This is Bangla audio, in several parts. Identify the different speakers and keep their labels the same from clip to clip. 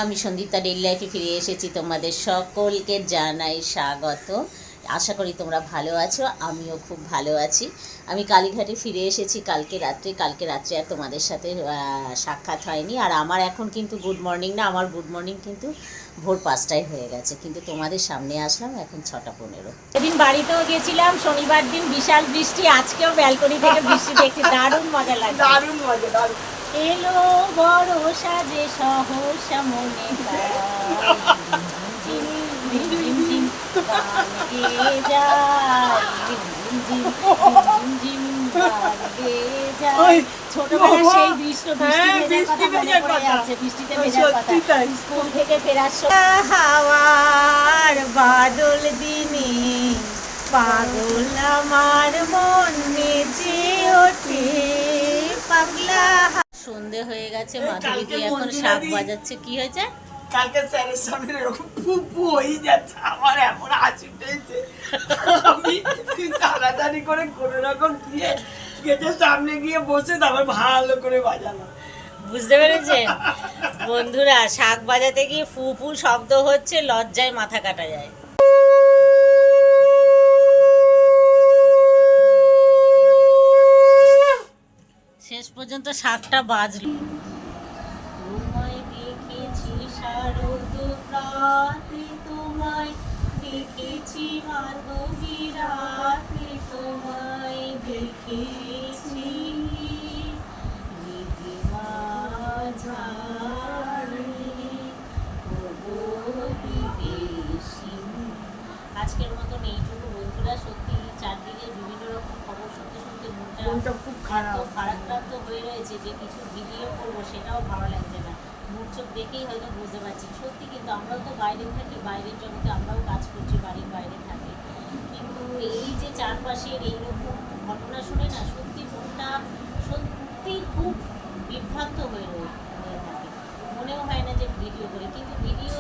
Speaker 1: আমি সন্দীপতা ডেইলি লাইফে ফিরে এসেছি। তোমাদের সকলকে জানাই স্বাগত। আশা করি তোমরা ভালো আছো, আমিও খুব ভালো আছি। আমি কালীঘাটে ফিরে এসেছি কালকে রাত্রে আর তোমাদের সাথে সাক্ষাৎ হয়নি। আর আমার এখন কিন্তু গুড মর্নিং না, আমার গুড মর্নিং কিন্তু ভোর 5টায় হয়ে গেছে, কিন্তু তোমাদের সামনে আসলাম এখন 6:15। সেদিন বাড়িতেও গেছিলাম, শনিবার দিন বিশাল বৃষ্টি, আজকেও ব্যালকনি থেকে বৃষ্টি দেখতে দারুণ মজা লাগে। দারুণ এলো বড় সাজে সহসা মনে ছোটবেলার সেই দৃশ্য, বৃষ্টিতে ভেজার কথা, স্কুল থেকে ফেরার সময় হাওয়ার বাদল দিনে পাগল আমার মন নেচে ওঠে পাগলা। সন্ধে হয়ে গেছে, মাধুরীদি এখন শাক বাজাচ্ছে। কি হয়েছে?
Speaker 2: কালকে স্যারের সামনে এরকম পুপু হয়ে যাচ্ছে, আমার এমন হাসি পেয়েছে। আমি তাড়াতাড়ি করে কোনো রকম দিয়ে গেটের সামনে গিয়ে বসে তারপর ভালো করে বাজালাম।
Speaker 1: বুঝতে পেরেছেন বন্ধুরা, শাক বাজাতে গিয়ে ফু ফু শব্দ হচ্ছে, লজ্জায় মাথা কাটা যায়। শেষ পর্যন্ত শাকটা বাজলো। তোমায় দেখেছি শারদ প্রাতে, তোমায় দেখেছি মাধবী রাতে, তোমায় দেখেছি আজকের মতন এইটুকু বন্ধুরা। সত্যি চারদিকে বিভিন্ন রকম খবর শুনতে শুনতে মনটা
Speaker 2: খুব খারাপ
Speaker 1: হয়ে রয়েছে, যে কিছু ভিডিও করবো সেটাও ভালো লাগছে না। মুখ চোখ দেখেই হয়তো বুঝতে পারছি সত্যি, কিন্তু আমরাও তো বাইরে থাকি, বাইরের জগতে আমরাও কাজ করছি, বাড়ির বাইরে থাকি, কিন্তু এই যে চারপাশের এইরকম ঘটনা শুনে না সত্যি মনটা সত্যি খুব বিভ্রান্ত হয়ে থাকে। মনেও হয় না যে ভিডিও করে, কিন্তু ভিডিও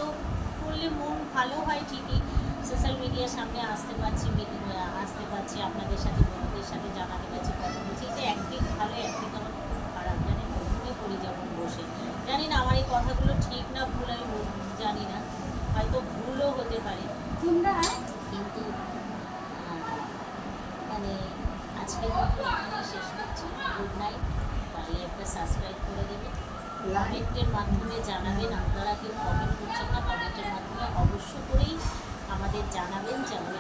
Speaker 1: করলে মন ভালো হয় ঠিকই, সোশ্যাল মিডিয়ার সামনে আসতে পারছি, আপনাদের সাথে বন্ধুদের সাথে জানাতে পারছি, কথা বলছি। এটা একদিক ভালো, একদিক আমার খুব খারাপ, জানি মনে করি যখন বসে। জানি না আমার এই কথাগুলো ঠিক না ভুল, আমি জানি না, হয়তো ভুলও হতে পারে, কিন্তু মানে আজকে এখানেই শেষ করছি। Good night. পারলে একটা সাবস্ক্রাইব করে দেবে, কমেন্টের মাধ্যমে জানাবেন। আপনারা কেউ কমেন্ট করছেন না, কমেন্টের মাধ্যমে অবশ্য করেই আমাদের জানাবেন যেমন